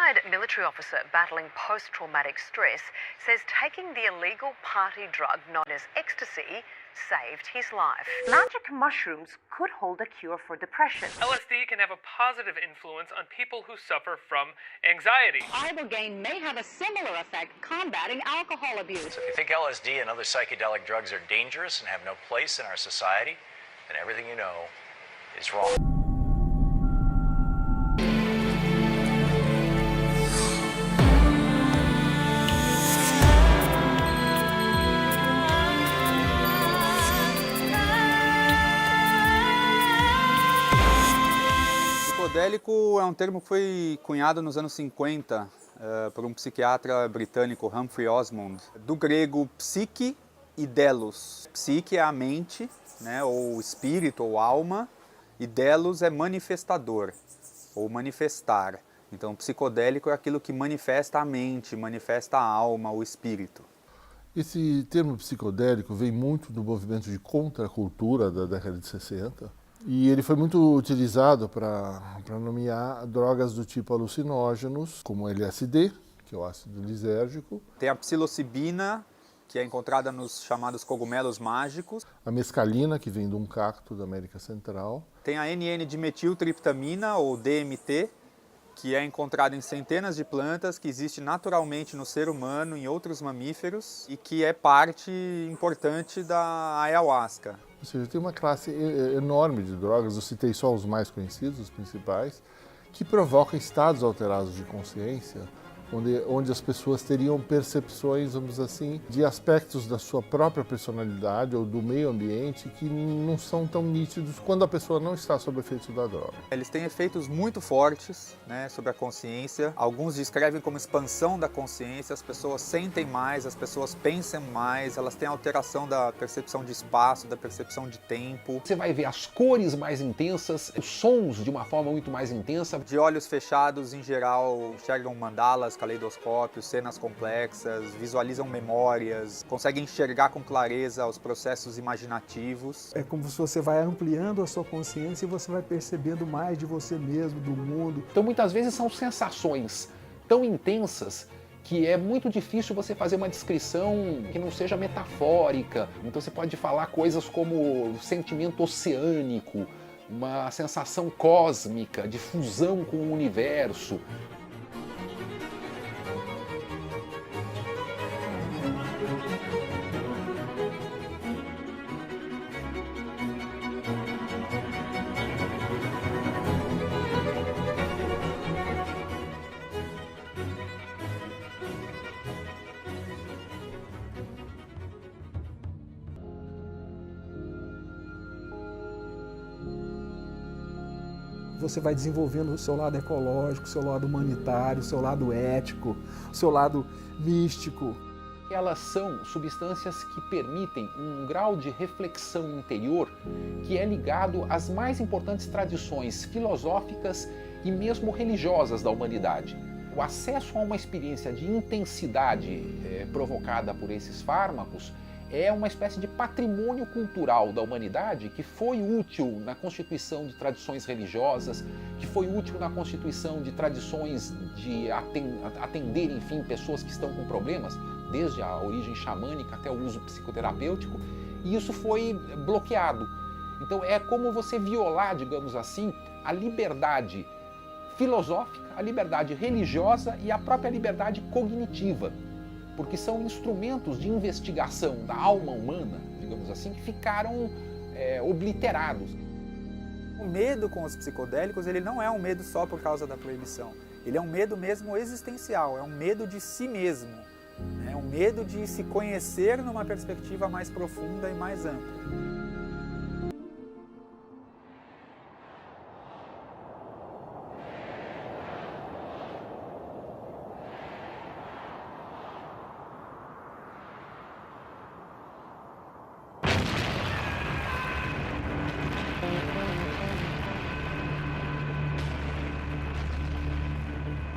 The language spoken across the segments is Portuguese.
retired military officer battling post-traumatic stress says taking the illegal party drug known as ecstasy saved his life. Magic mushrooms could hold a cure for depression. LSD can have a positive influence on people who suffer from anxiety. Ibogaine may have a similar effect combating alcohol abuse. If you think LSD and other psychedelic drugs are dangerous and have no place in our society, then everything you know is wrong. Psicodélico é um termo que foi cunhado nos anos 50 por um psiquiatra britânico, Humphrey Osmond, do grego psique e delos. Psique é a mente, né, ou espírito ou alma, e delos é manifestador, ou manifestar. Então, psicodélico é aquilo que manifesta a mente, manifesta a alma, o espírito. Esse termo psicodélico vem muito do movimento de contracultura da década de 60. E ele foi muito utilizado para nomear drogas do tipo alucinógenos, como LSD, que é o ácido lisérgico. Tem a psilocibina, que é encontrada nos chamados cogumelos mágicos. A mescalina, que vem de um cacto da América Central. Tem a NN-dimetiltriptamina, ou DMT, que é encontrada em centenas de plantas, que existe naturalmente no ser humano, em outros mamíferos, e que é parte importante da ayahuasca. Ou seja, tem uma classe enorme de drogas, eu citei só os mais conhecidos, os principais, que provocam estados alterados de consciência, onde as pessoas teriam percepções, vamos dizer assim, de aspectos da sua própria personalidade ou do meio ambiente que não são tão nítidos quando a pessoa não está sob efeito da droga. Eles têm efeitos muito fortes, né, sobre a consciência. Alguns descrevem como expansão da consciência, as pessoas sentem mais, as pessoas pensam mais, elas têm alteração da percepção de espaço, da percepção de tempo. Você vai ver as cores mais intensas, os sons de uma forma muito mais intensa. De olhos fechados, em geral, enxergam mandalas, caleidoscópios, cenas complexas, visualizam memórias, conseguem enxergar com clareza os processos imaginativos. É como se você vai ampliando a sua consciência e você vai percebendo mais de você mesmo, do mundo. Então muitas vezes são sensações tão intensas que é muito difícil você fazer uma descrição que não seja metafórica. Então você pode falar coisas como sentimento oceânico, uma sensação cósmica, de fusão com o universo. Você vai desenvolvendo o seu lado ecológico, o seu lado humanitário, o seu lado ético, o seu lado místico. Elas são substâncias que permitem um grau de reflexão interior que é ligado às mais importantes tradições filosóficas e mesmo religiosas da humanidade. O acesso a uma experiência de intensidade provocada por esses fármacos é uma espécie de patrimônio cultural da humanidade que foi útil na constituição de tradições religiosas, que foi útil na constituição de tradições de atender, enfim, pessoas que estão com problemas, desde a origem xamânica até o uso psicoterapêutico, e isso foi bloqueado. Então é como você violar, digamos assim, a liberdade filosófica, a liberdade religiosa e a própria liberdade cognitiva, porque são instrumentos de investigação da alma humana, digamos assim, que ficaram obliterados. O medo com os psicodélicos, ele não é um medo só por causa da proibição. Ele é um medo mesmo existencial, é um medo de si mesmo. É um medo de se conhecer numa perspectiva mais profunda e mais ampla.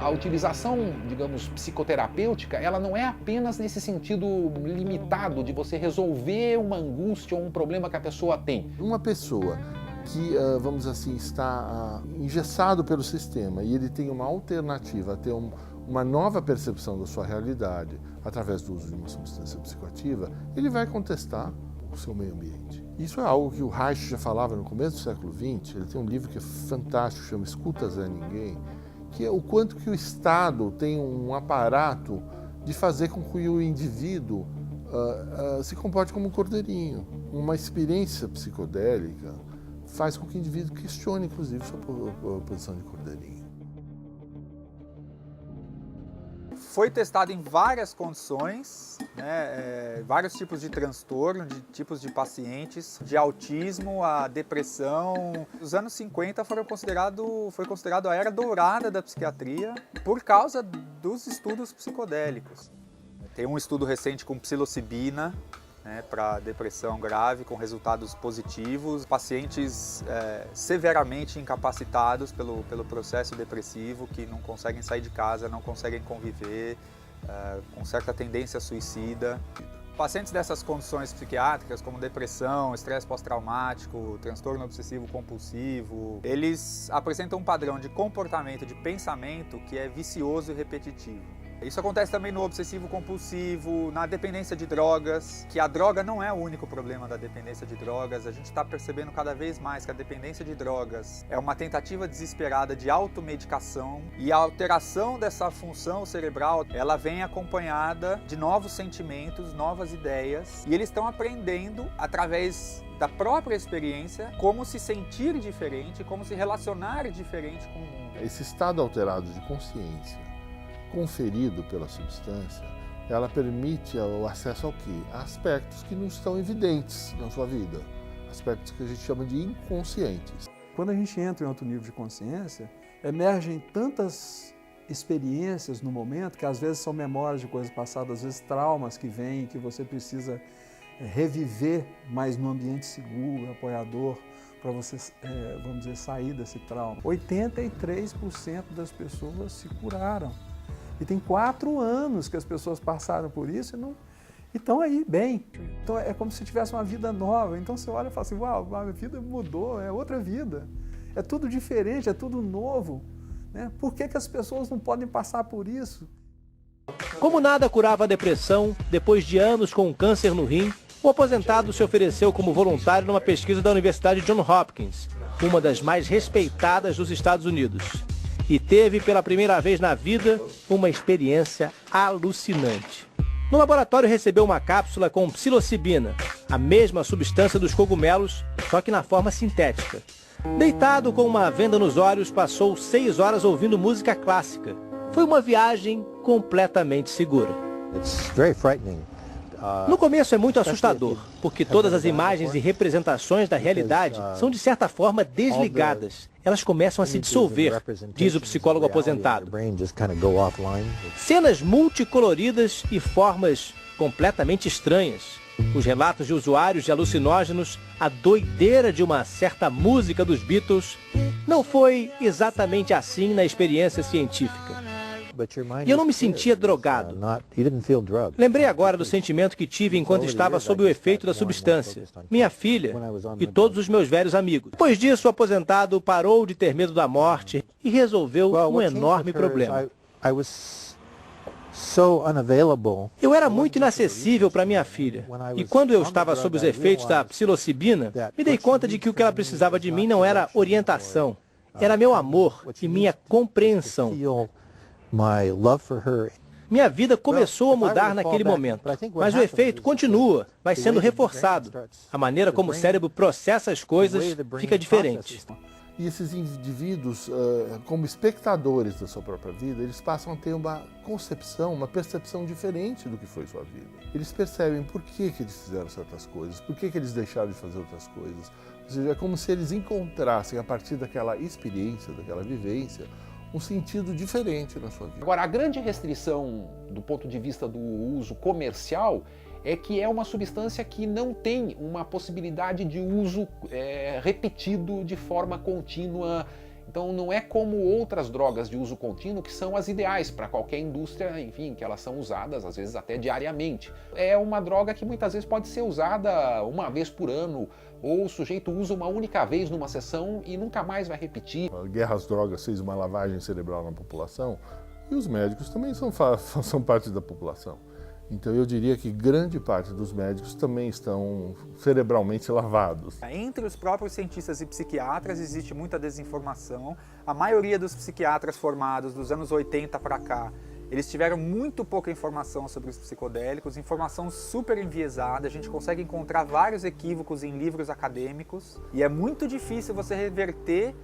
A utilização, digamos, psicoterapêutica, ela não é apenas nesse sentido limitado de você resolver uma angústia ou um problema que a pessoa tem. Uma pessoa que, vamos dizer assim, está engessado pelo sistema e ele tem uma alternativa a ter uma nova percepção da sua realidade através do uso de uma substância psicoativa, ele vai contestar o seu meio ambiente. Isso é algo que o Reich já falava no começo do século XX. Ele tem um livro que é fantástico, chama Escuta Zé Ninguém, que é o quanto que o Estado tem um aparato de fazer com que o indivíduo se comporte como um cordeirinho. Uma experiência psicodélica faz com que o indivíduo questione, inclusive, sua posição de cordeirinho. Foi testado em várias condições, né, vários tipos de transtorno, de tipos de pacientes, de autismo a depressão. Os anos 50 foi considerado a era dourada da psiquiatria por causa dos estudos psicodélicos. Tem um estudo recente com psilocibina, né, para depressão grave, com resultados positivos. Pacientes severamente incapacitados pelo processo depressivo, que não conseguem sair de casa, não conseguem conviver, com certa tendência suicida. Pacientes dessas condições psiquiátricas, como depressão, estresse pós-traumático, transtorno obsessivo-compulsivo, eles apresentam um padrão de comportamento, de pensamento que é vicioso e repetitivo. Isso acontece também no obsessivo-compulsivo, na dependência de drogas, que a droga não é o único problema da dependência de drogas. A gente está percebendo cada vez mais que a dependência de drogas é uma tentativa desesperada de automedicação, e a alteração dessa função cerebral, ela vem acompanhada de novos sentimentos, novas ideias, e eles estão aprendendo através da própria experiência como se sentir diferente, como se relacionar diferente com o mundo. Esse estado alterado de consciência conferido pela substância, ela permite o acesso ao quê? A aspectos que não estão evidentes na sua vida, aspectos que a gente chama de inconscientes. Quando a gente entra em outro nível de consciência, emergem tantas experiências no momento, que às vezes são memórias de coisas passadas, às vezes traumas que vêm, que você precisa reviver, mas num ambiente seguro, apoiador, para você, vamos dizer, sair desse trauma. 83% das pessoas se curaram. E tem 4 anos que as pessoas passaram por isso e estão aí bem. Então é como se tivesse uma vida nova. Então você olha e fala assim, uau, a vida mudou, é outra vida. É tudo diferente, é tudo novo. Né? Por que as pessoas não podem passar por isso? Como nada curava a depressão, depois de anos com um câncer no rim, o aposentado se ofereceu como voluntário numa pesquisa da Universidade Johns Hopkins, uma das mais respeitadas dos Estados Unidos. E teve pela primeira vez na vida uma experiência alucinante. No laboratório recebeu uma cápsula com psilocibina, a mesma substância dos cogumelos, só que na forma sintética. Deitado com uma venda nos olhos, passou 6 horas ouvindo música clássica. Foi uma viagem completamente segura. No começo é muito assustador, porque todas as imagens e representações da realidade são de certa forma desligadas. Elas começam a se dissolver, diz o psicólogo aposentado. Cenas multicoloridas e formas completamente estranhas. Os relatos de usuários de alucinógenos, a doideira de uma certa música dos Beatles, não foi exatamente assim na experiência científica. E eu não me sentia drogado. Lembrei agora do sentimento que tive enquanto estava sob o efeito da substância. Minha filha e todos os meus velhos amigos. Depois disso, o aposentado parou de ter medo da morte e resolveu um enorme problema. Eu era muito inacessível para minha filha. E quando eu estava sob os efeitos da psilocibina, me dei conta de que o que ela precisava de mim não era orientação. Era meu amor e minha compreensão. Minha vida começou a mudar naquele momento, mas o efeito continua, vai sendo reforçado. A maneira como o cérebro processa as coisas fica diferente. E esses indivíduos, como espectadores da sua própria vida, eles passam a ter uma concepção, uma percepção diferente do que foi sua vida. Eles percebem por que eles fizeram certas coisas, por que eles deixaram de fazer outras coisas. Ou seja, é como se eles encontrassem, a partir daquela experiência, daquela vivência, um sentido diferente na sua vida. Agora, a grande restrição do ponto de vista do uso comercial é que é uma substância que não tem uma possibilidade de uso repetido de forma contínua Então não é como outras drogas de uso contínuo que são as ideais para qualquer indústria, enfim, que elas são usadas às vezes até diariamente. É uma droga que muitas vezes pode ser usada uma vez por ano, ou o sujeito usa uma única vez numa sessão e nunca mais vai repetir. A guerra às drogas fez uma lavagem cerebral na população e os médicos também são parte da população. Então eu diria que grande parte dos médicos também estão cerebralmente lavados. Entre os próprios cientistas e psiquiatras existe muita desinformação. A maioria dos psiquiatras formados dos anos 80 para cá, eles tiveram muito pouca informação sobre os psicodélicos, informação super enviesada, a gente consegue encontrar vários equívocos em livros acadêmicos e é muito difícil você reverter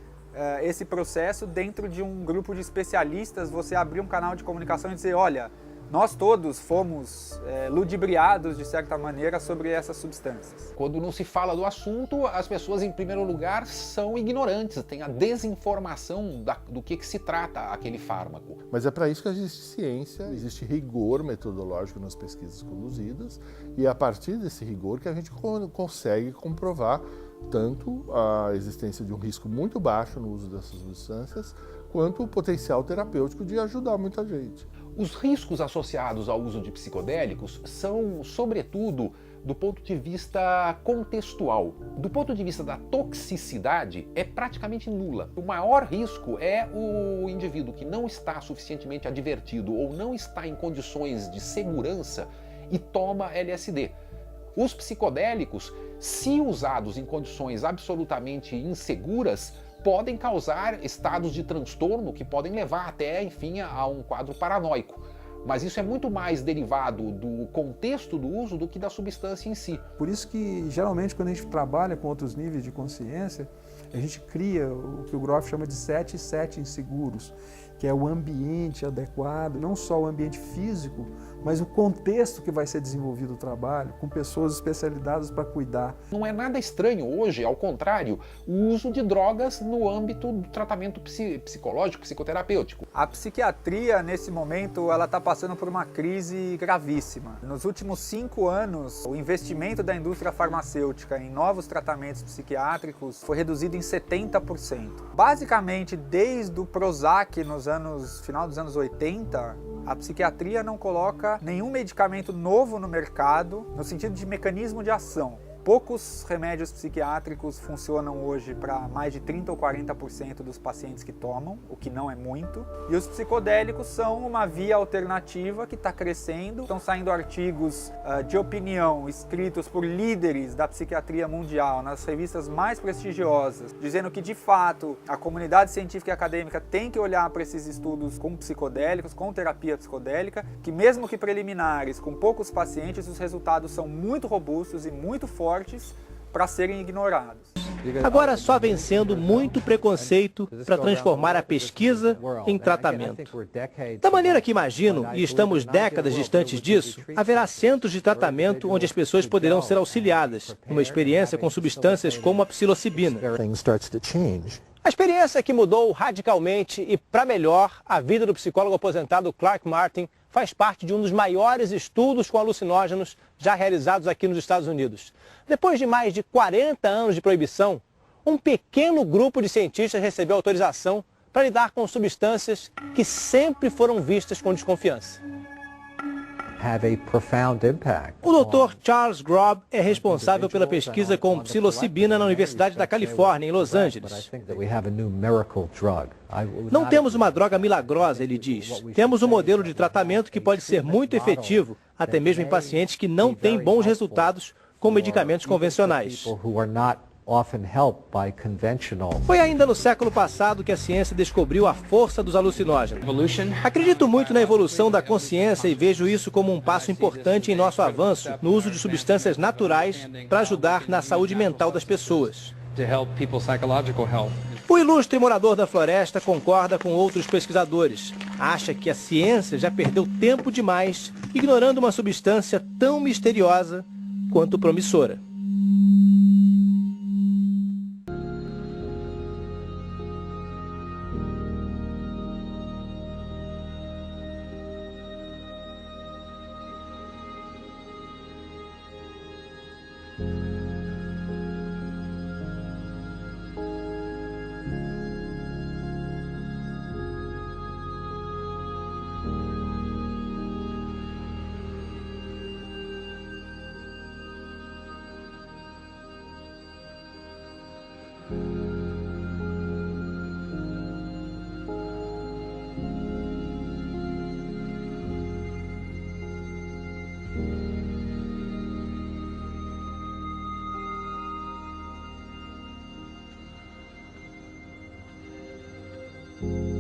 esse processo dentro de um grupo de especialistas, você abrir um canal de comunicação e dizer, olha, nós todos fomos ludibriados, de certa maneira, sobre essas substâncias. Quando não se fala do assunto, as pessoas, em primeiro lugar, são ignorantes, tem a desinformação do que se trata aquele fármaco. Mas é para isso que existe ciência, existe rigor metodológico nas pesquisas conduzidas, e é a partir desse rigor que a gente consegue comprovar tanto a existência de um risco muito baixo no uso dessas substâncias, quanto o potencial terapêutico de ajudar muita gente. Os riscos associados ao uso de psicodélicos são, sobretudo, do ponto de vista contextual. Do ponto de vista da toxicidade, é praticamente nula. O maior risco é o indivíduo que não está suficientemente advertido ou não está em condições de segurança e toma LSD. Os psicodélicos, se usados em condições absolutamente inseguras, podem causar estados de transtorno que podem levar até, enfim, a um quadro paranoico. Mas isso é muito mais derivado do contexto do uso do que da substância em si. Por isso que, geralmente, quando a gente trabalha com outros níveis de consciência, a gente cria o que o Grof chama de 7 settings seguros, que é o ambiente adequado, não só o ambiente físico, mas o contexto que vai ser desenvolvido o trabalho, com pessoas especializadas para cuidar. Não é nada estranho hoje, ao contrário, o uso de drogas no âmbito do tratamento psicológico, psicoterapêutico. A psiquiatria, nesse momento, ela está passando por uma crise gravíssima. Nos últimos 5 anos, o investimento da indústria farmacêutica em novos tratamentos psiquiátricos foi reduzido em 70%. Basicamente, desde o Prozac, final dos anos 80, a psiquiatria não coloca nenhum medicamento novo no mercado no sentido de mecanismo de ação. Poucos remédios psiquiátricos funcionam hoje para mais de 30 ou 40% dos pacientes que tomam, o que não é muito. E os psicodélicos são uma via alternativa que está crescendo. Estão saindo artigos de opinião escritos por líderes da psiquiatria mundial nas revistas mais prestigiosas, dizendo que, de fato, a comunidade científica e acadêmica tem que olhar para esses estudos com psicodélicos, com terapia psicodélica, que mesmo que preliminares, com poucos pacientes, os resultados são muito robustos e muito fortes para serem ignorados. Agora só vencendo muito preconceito para transformar a pesquisa em tratamento. Da maneira que imagino, e estamos décadas distantes disso, haverá centros de tratamento onde as pessoas poderão ser auxiliadas, numa experiência com substâncias como a psilocibina. A experiência que mudou radicalmente e para melhor a vida do psicólogo aposentado Clark Martin faz parte de um dos maiores estudos com alucinógenos já realizados aqui nos Estados Unidos. Depois de mais de 40 anos de proibição, um pequeno grupo de cientistas recebeu autorização para lidar com substâncias que sempre foram vistas com desconfiança. O Dr. Charles Grob é responsável pela pesquisa com psilocibina na Universidade da Califórnia, em Los Angeles. Não temos uma droga milagrosa, ele diz. Temos um modelo de tratamento que pode ser muito efetivo, até mesmo em pacientes que não têm bons resultados com medicamentos convencionais. Foi ainda no século passado que a ciência descobriu a força dos alucinógenos. Acredito muito na evolução da consciência e vejo isso como um passo importante em nosso avanço no uso de substâncias naturais para ajudar na saúde mental das pessoas. O ilustre morador da floresta concorda com outros pesquisadores. Acha que a ciência já perdeu tempo demais ignorando uma substância tão misteriosa quanto promissora. Brasil.